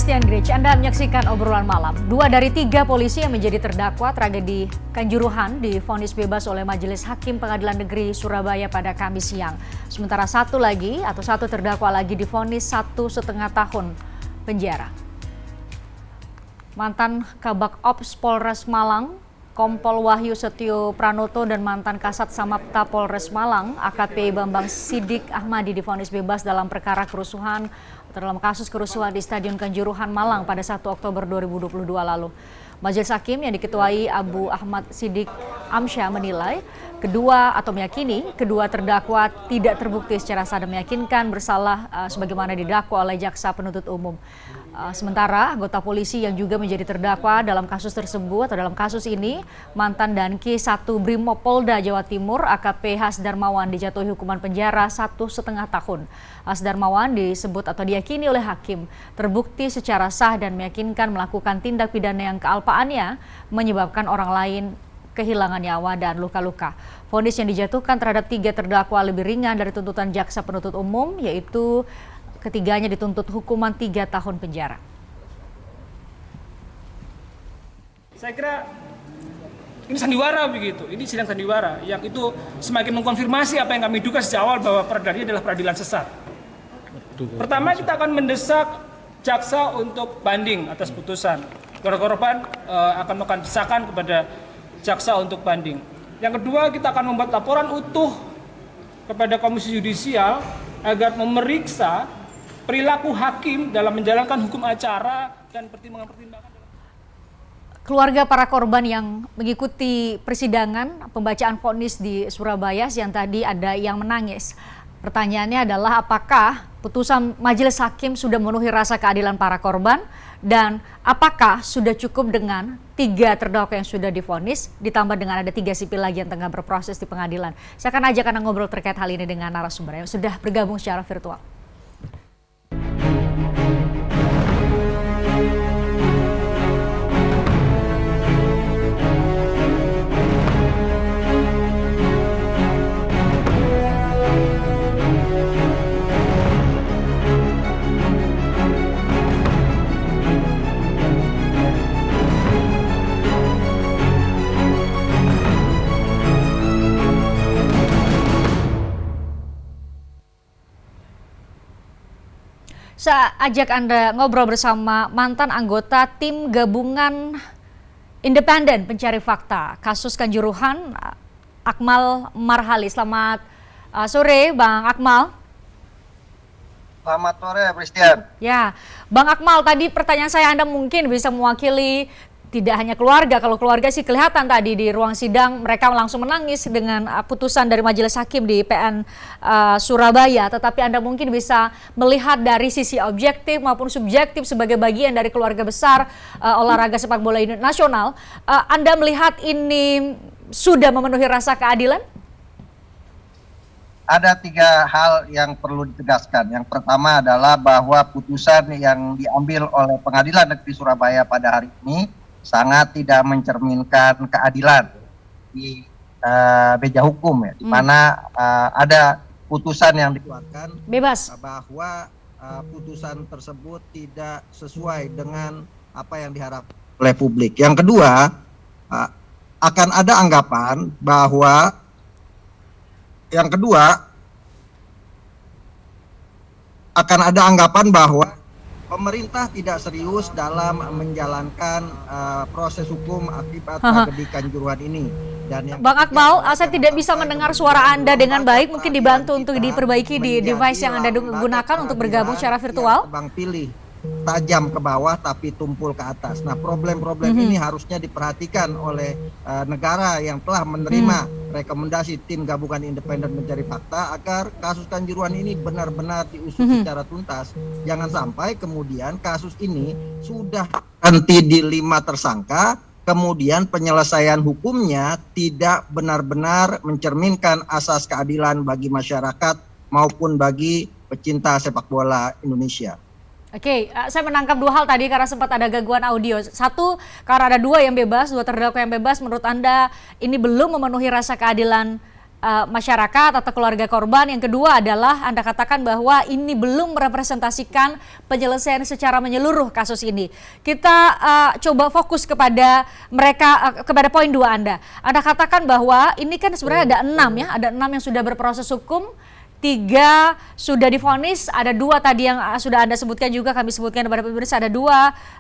Christian Grich, Anda menyaksikan obrolan malam. 2 dari 3 polisi yang menjadi terdakwa tragedi Kanjuruhan divonis bebas oleh Majelis Hakim Pengadilan Negeri Surabaya pada Kamis siang. Sementara satu terdakwa lagi divonis 1,5 tahun penjara. Mantan Kabak Ops Polres Malang, Kompol Wahyu Setio Pranoto dan mantan Kasat Samapta Polres Malang, AKP Bambang Sidik Ahmadi divonis bebas dalam perkara kerusuhan dalam kasus kerusuhan di Stadion Kanjuruhan Malang pada 1 Oktober 2022 lalu. Majelis Hakim yang diketuai Abu Ahmad Sidik Amsyah menilai meyakini kedua terdakwa tidak terbukti secara sah dan meyakinkan bersalah sebagaimana didakwa oleh jaksa penuntut umum. Sementara anggota polisi yang juga menjadi terdakwa dalam kasus tersebut atau dalam kasus ini, mantan Danki 1 Brimopolda Jawa Timur AKP Hasdarmawan dijatuhi hukuman penjara 1,5 tahun. Hasdarmawan disebut atau diyakini oleh hakim terbukti secara sah dan meyakinkan melakukan tindak pidana yang kealpaannya menyebabkan orang lain kehilangan nyawa dan luka-luka. Vonis yang dijatuhkan terhadap 3 terdakwa lebih ringan dari tuntutan jaksa penuntut umum, yaitu ketiganya dituntut hukuman 3 tahun penjara. Saya kira ini sandiwara begitu, ini sidang sandiwara yang itu semakin mengkonfirmasi apa yang kami duga sejak awal bahwa peradilan ini adalah peradilan sesat. Pertama, kita akan mendesak jaksa untuk banding atas putusan. Korban akan melakukan desakan kepada jaksa untuk banding. Yang kedua, kita akan membuat laporan utuh kepada Komisi Yudisial agar memeriksa perilaku hakim dalam menjalankan hukum acara dan pertimbangan-pertimbangan. Keluarga para korban yang mengikuti persidangan pembacaan vonis di Surabaya siang tadi ada yang menangis. Pertanyaannya adalah apakah putusan Majelis Hakim sudah memenuhi rasa keadilan para korban dan apakah sudah cukup dengan 3 terdakwa yang sudah divonis ditambah dengan ada 3 sipil lagi yang tengah berproses di pengadilan. Saya akan ajak Anda ngobrol terkait hal ini dengan narasumber yang sudah bergabung secara virtual. Saya ajak Anda ngobrol bersama mantan anggota tim gabungan independen pencari fakta kasus Kanjuruhan, Akmal Marhali. Selamat sore Bang Akmal. Selamat sore Christian. Ya, Bang Akmal, tadi pertanyaan saya, Anda mungkin bisa mewakili tidak hanya keluarga. Kalau keluarga sih kelihatan tadi di ruang sidang mereka langsung menangis dengan putusan dari Majelis Hakim di PN Surabaya. Tetapi Anda mungkin bisa melihat dari sisi objektif maupun subjektif sebagai bagian dari keluarga besar olahraga sepak bola nasional. Anda melihat ini sudah memenuhi rasa keadilan? Ada 3 hal yang perlu ditegaskan. Yang pertama adalah bahwa putusan yang diambil oleh Pengadilan Negeri Surabaya pada hari ini sangat tidak mencerminkan keadilan di meja hukum ya, di mana ada putusan yang dikeluarkan bebas bahwa putusan tersebut tidak sesuai dengan apa yang diharapkan oleh publik. Yang kedua, akan ada anggapan bahwa pemerintah tidak serius dalam menjalankan proses hukum akibat tragedi Kanjuruhan ini. Dan yang Bang Akmal, saya tidak bisa mendengar suara Anda dengan baik. Mungkin dibantu untuk diperbaiki di device yang Anda gunakan untuk bergabung secara virtual. Bang pilih tajam ke bawah tapi tumpul ke atas. Nah, problem-problem ini harusnya diperhatikan oleh negara yang telah menerima rekomendasi tim gabungan independen mencari fakta agar kasus Kanjuruhan ini benar-benar diusut secara tuntas. Jangan sampai kemudian kasus ini sudah berhenti di 5 tersangka, kemudian penyelesaian hukumnya tidak benar-benar mencerminkan asas keadilan bagi masyarakat maupun bagi pecinta sepak bola Indonesia. Oke, saya menangkap 2 hal tadi karena sempat ada gangguan audio. 1, karena ada 2 yang bebas, 2 terdakwa yang bebas, menurut Anda ini belum memenuhi rasa keadilan masyarakat atau keluarga korban. Yang kedua adalah Anda katakan bahwa ini belum merepresentasikan penyelesaian secara menyeluruh kasus ini. Kita coba fokus kepada mereka, kepada poin 2 Anda. Anda katakan bahwa ini kan sebenarnya ada 6 ya, ada 6 yang sudah berproses hukum. 3 sudah divonis, ada 2 tadi yang sudah Anda sebutkan juga, kami sebutkan kepada pemirsa, ada 2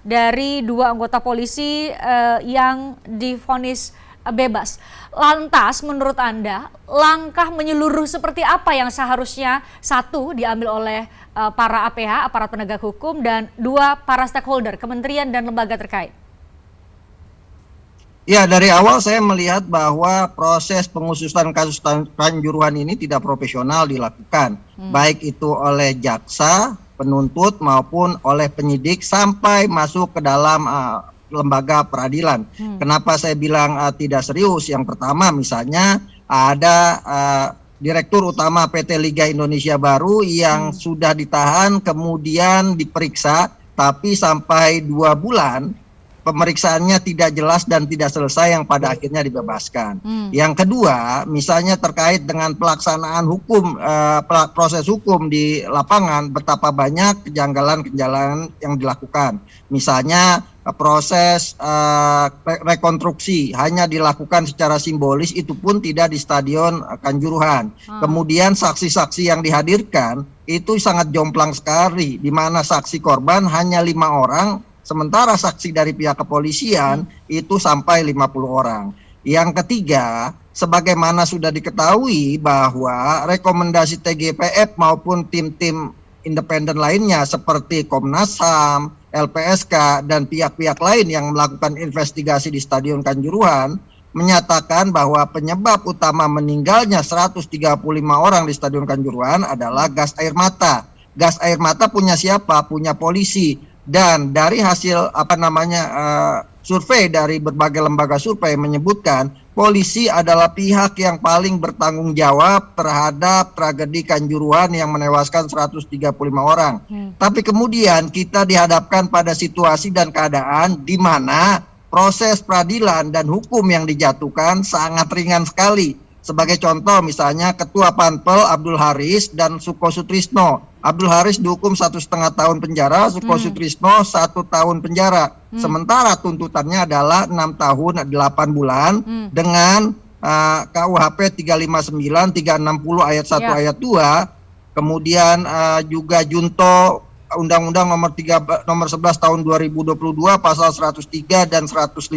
dari 2 anggota polisi yang divonis bebas. Lantas menurut Anda, langkah menyeluruh seperti apa yang seharusnya 1 diambil oleh para APH, aparat penegak hukum, dan 2 para stakeholder, kementerian dan lembaga terkait? Ya, dari awal saya melihat bahwa proses pengusutan kasus Kanjuruhan ini tidak profesional dilakukan, baik itu oleh jaksa, penuntut maupun oleh penyidik sampai masuk ke dalam lembaga peradilan. Kenapa saya bilang tidak serius? Yang pertama misalnya ada Direktur Utama PT Liga Indonesia Baru yang sudah ditahan kemudian diperiksa, tapi sampai 2 bulan pemeriksaannya tidak jelas dan tidak selesai yang pada akhirnya dibebaskan. Yang kedua, misalnya terkait dengan pelaksanaan hukum, proses hukum di lapangan, betapa banyak kejanggalan-kejanggalan yang dilakukan. Misalnya proses rekonstruksi hanya dilakukan secara simbolis, itu pun tidak di Stadion Kanjuruhan. Kemudian saksi-saksi yang dihadirkan itu sangat jomplang sekali, di mana saksi korban hanya 5 orang, sementara saksi dari pihak kepolisian itu sampai 50 orang. Yang ketiga, sebagaimana sudah diketahui bahwa rekomendasi TGPF maupun tim-tim independen lainnya seperti Komnas HAM, LPSK, dan pihak-pihak lain yang melakukan investigasi di Stadion Kanjuruhan menyatakan bahwa penyebab utama meninggalnya 135 orang di Stadion Kanjuruhan adalah gas air mata. Gas air mata punya siapa? Punya polisi. Dan dari hasil survei dari berbagai lembaga survei menyebutkan polisi adalah pihak yang paling bertanggung jawab terhadap tragedi Kanjuruhan yang menewaskan 135 orang. Tapi kemudian kita dihadapkan pada situasi dan keadaan di mana proses peradilan dan hukum yang dijatuhkan sangat ringan sekali. Sebagai contoh misalnya Ketua Panpel Abdul Haris dan Suko Sutrisno. Abdul Haris dihukum 1,5 tahun penjara, Suko Sutrisno 1 tahun penjara. Sementara tuntutannya adalah 6 tahun 8 bulan dengan KUHP 359, 360 ayat 1 ayat 2. Kemudian juga junto Undang-Undang nomor 11 tahun 2022 pasal 103 dan 152.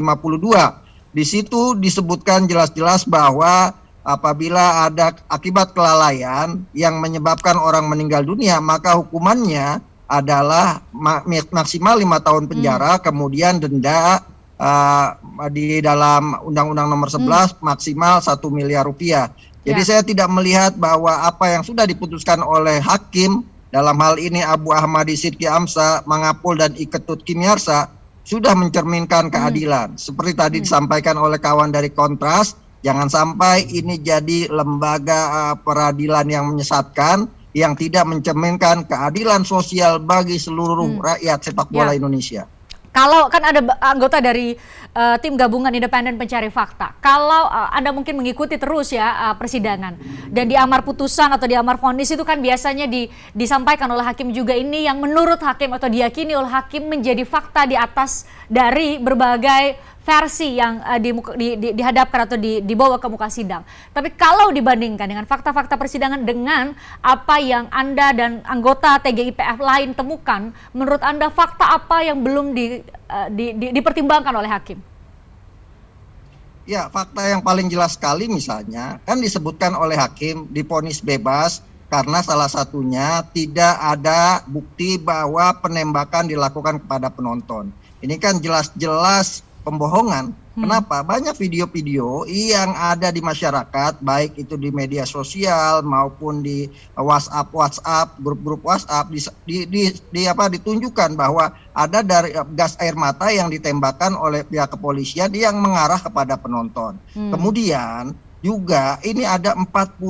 Di situ disebutkan jelas-jelas bahwa apabila ada akibat kelalaian yang menyebabkan orang meninggal dunia, maka hukumannya adalah maksimal 5 tahun penjara, kemudian denda di dalam Undang-Undang nomor 11 maksimal 1 miliar rupiah. Jadi saya tidak melihat bahwa apa yang sudah diputuskan oleh hakim, dalam hal ini Abu Ahmadi Sidki Amsa, Mangapul, dan Iketut Kimiarsa, sudah mencerminkan keadilan. Seperti tadi disampaikan oleh kawan dari Kontras, jangan sampai ini jadi lembaga peradilan yang menyesatkan, yang tidak mencerminkan keadilan sosial bagi seluruh rakyat sepak bola Indonesia. Kalau kan ada anggota dari tim gabungan independen pencari fakta, kalau Anda mungkin mengikuti terus ya persidangan, dan di amar putusan atau di amar vonis itu kan biasanya disampaikan oleh hakim juga, ini yang menurut hakim atau diyakini oleh hakim menjadi fakta di atas dari berbagai versi yang dihadapkan atau dibawa ke muka sidang. Tapi kalau dibandingkan dengan fakta-fakta persidangan dengan apa yang Anda dan anggota TGIPF lain temukan, menurut Anda fakta apa yang belum dipertimbangkan oleh hakim? Ya, fakta yang paling jelas sekali misalnya kan disebutkan oleh hakim divonis bebas karena salah satunya tidak ada bukti bahwa penembakan dilakukan kepada penonton. Ini kan jelas-jelas pembohongan. Kenapa? Banyak video-video yang ada di masyarakat, baik itu di media sosial maupun di WhatsApp, grup-grup WhatsApp, ditunjukkan bahwa ada dari gas air mata yang ditembakkan oleh pihak kepolisian yang mengarah kepada penonton. Kemudian juga ini ada 45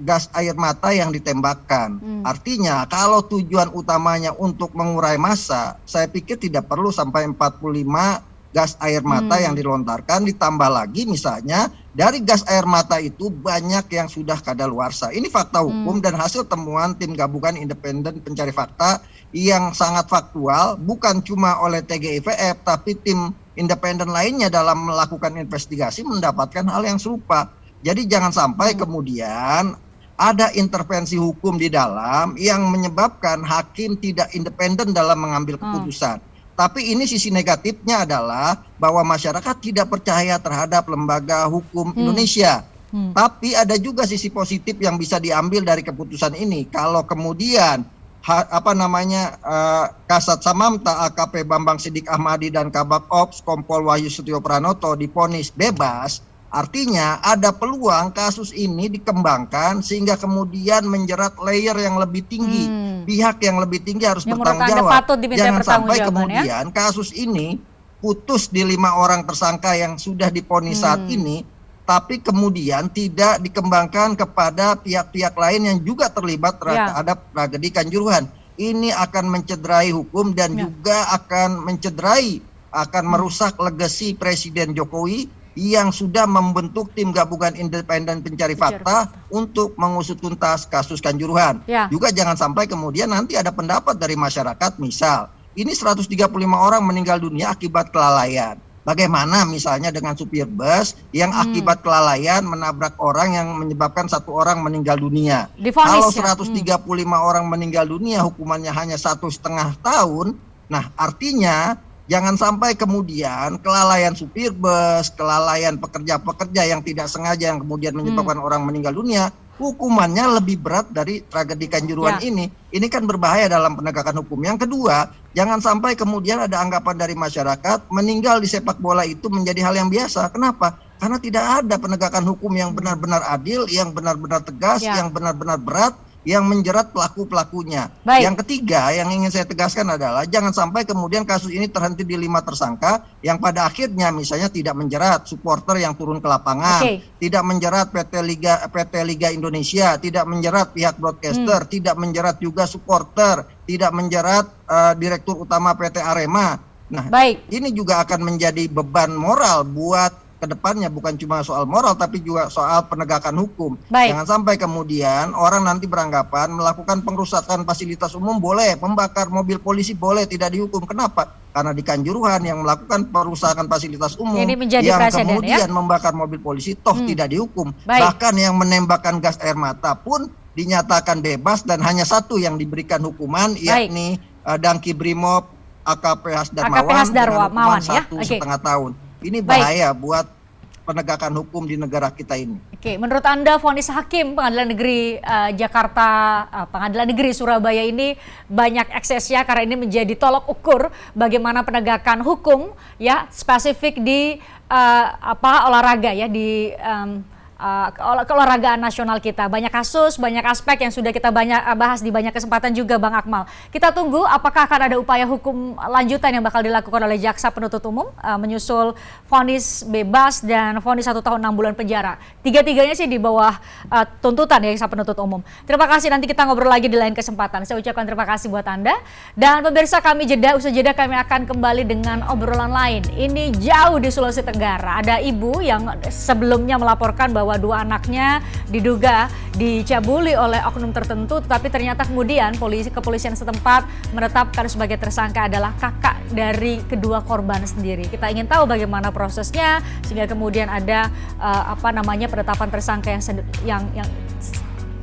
gas air mata yang ditembakkan. Artinya kalau tujuan utamanya untuk mengurai massa, saya pikir tidak perlu sampai 45 gas air mata yang dilontarkan, ditambah lagi misalnya dari gas air mata itu banyak yang sudah kadaluarsa. Ini fakta hukum dan hasil temuan tim gabungan independen pencari fakta yang sangat faktual, bukan cuma oleh TGIVF tapi tim independen lainnya dalam melakukan investigasi mendapatkan hal yang serupa. Jadi jangan sampai kemudian ada intervensi hukum di dalam yang menyebabkan hakim tidak independen dalam mengambil keputusan. Tapi ini sisi negatifnya adalah bahwa masyarakat tidak percaya terhadap lembaga hukum Indonesia. Tapi ada juga sisi positif yang bisa diambil dari keputusan ini. Kalau kemudian Kasat Samamta AKP Bambang Siddik Ahmadi dan Kabak Ops Kompol Wahyu Setio Pranoto divonis bebas, artinya ada peluang kasus ini dikembangkan sehingga kemudian menjerat layer yang lebih tinggi, pihak yang lebih tinggi harus bertanggung jawab. Jangan sampai kemudian kasus ini putus di 5 orang tersangka yang sudah divonis saat ini, tapi kemudian tidak dikembangkan kepada pihak-pihak lain yang juga terlibat terhadap tragedi Kanjuruhan. Ini akan mencederai hukum dan juga akan merusak legasi Presiden Jokowi yang sudah membentuk tim gabungan independen pencari fakta untuk mengusut tuntas kasus Kanjuruhan. Juga jangan sampai kemudian nanti ada pendapat dari masyarakat, misal ini 135 orang meninggal dunia akibat kelalaian. Bagaimana misalnya dengan supir bus yang akibat kelalaian menabrak orang yang menyebabkan 1 orang meninggal dunia. Kalau 135 orang meninggal dunia hukumannya hanya 1,5 tahun, nah artinya jangan sampai kemudian kelalaian supir bus, kelalaian pekerja-pekerja yang tidak sengaja yang kemudian menyebabkan orang meninggal dunia, hukumannya lebih berat dari tragedi Kanjuruhan ini. Ini kan berbahaya dalam penegakan hukum. Yang kedua, jangan sampai kemudian ada anggapan dari masyarakat meninggal di sepak bola itu menjadi hal yang biasa. Kenapa? Karena tidak ada penegakan hukum yang benar-benar adil, yang benar-benar tegas, yang benar-benar berat, yang menjerat pelaku-pelakunya. Yang ketiga yang ingin saya tegaskan adalah jangan sampai kemudian kasus ini terhenti di 5 tersangka yang pada akhirnya misalnya tidak menjerat supporter yang turun ke lapangan, tidak menjerat PT Liga Indonesia, tidak menjerat pihak broadcaster, tidak menjerat juga supporter, tidak menjerat direktur utama PT Arema. Nah, ini juga akan menjadi beban moral buat kedepannya, bukan cuma soal moral tapi juga soal penegakan hukum. Jangan sampai kemudian orang nanti beranggapan melakukan pengrusakan fasilitas umum boleh, membakar mobil polisi boleh, tidak dihukum. Kenapa? Karena di Kanjuruhan yang melakukan perusakan fasilitas umum yang kemudian membakar mobil polisi toh tidak dihukum. Bahkan yang menembakkan gas air mata pun dinyatakan bebas dan hanya 1 yang diberikan hukuman, yakni Dangki Brimob AKP Hasdarmawan dengan hukuman 1,5 tahun. Ini bahaya buat penegakan hukum di negara kita ini. Menurut Anda vonis hakim Pengadilan Negeri Pengadilan Negeri Surabaya ini banyak eksesnya karena ini menjadi tolok ukur bagaimana penegakan hukum spesifik di olahraga di keolahragaan nasional kita. Banyak kasus, banyak aspek yang sudah kita bahas di banyak kesempatan juga Bang Akmal. Kita tunggu apakah akan ada upaya hukum lanjutan yang bakal dilakukan oleh jaksa penuntut umum menyusul vonis bebas dan vonis 1 tahun 6 bulan penjara. Tiga-tiganya sih di bawah tuntutan jaksa penuntut umum. Terima kasih, nanti kita ngobrol lagi di lain kesempatan. Saya ucapkan terima kasih buat Anda. Dan pemirsa, kami usai jeda kami akan kembali dengan obrolan lain. Ini jauh di Sulawesi Tenggara. Ada ibu yang sebelumnya melaporkan bahwa 2 anaknya diduga dicabuli oleh oknum tertentu, tetapi ternyata kemudian kepolisian setempat menetapkan sebagai tersangka adalah kakak dari kedua korban sendiri. Kita ingin tahu bagaimana prosesnya sehingga kemudian ada penetapan tersangka yang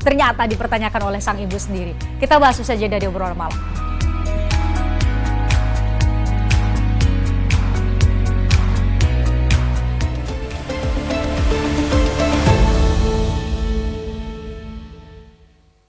ternyata dipertanyakan oleh sang ibu sendiri. Kita bahas usai jeda di obrolan malam.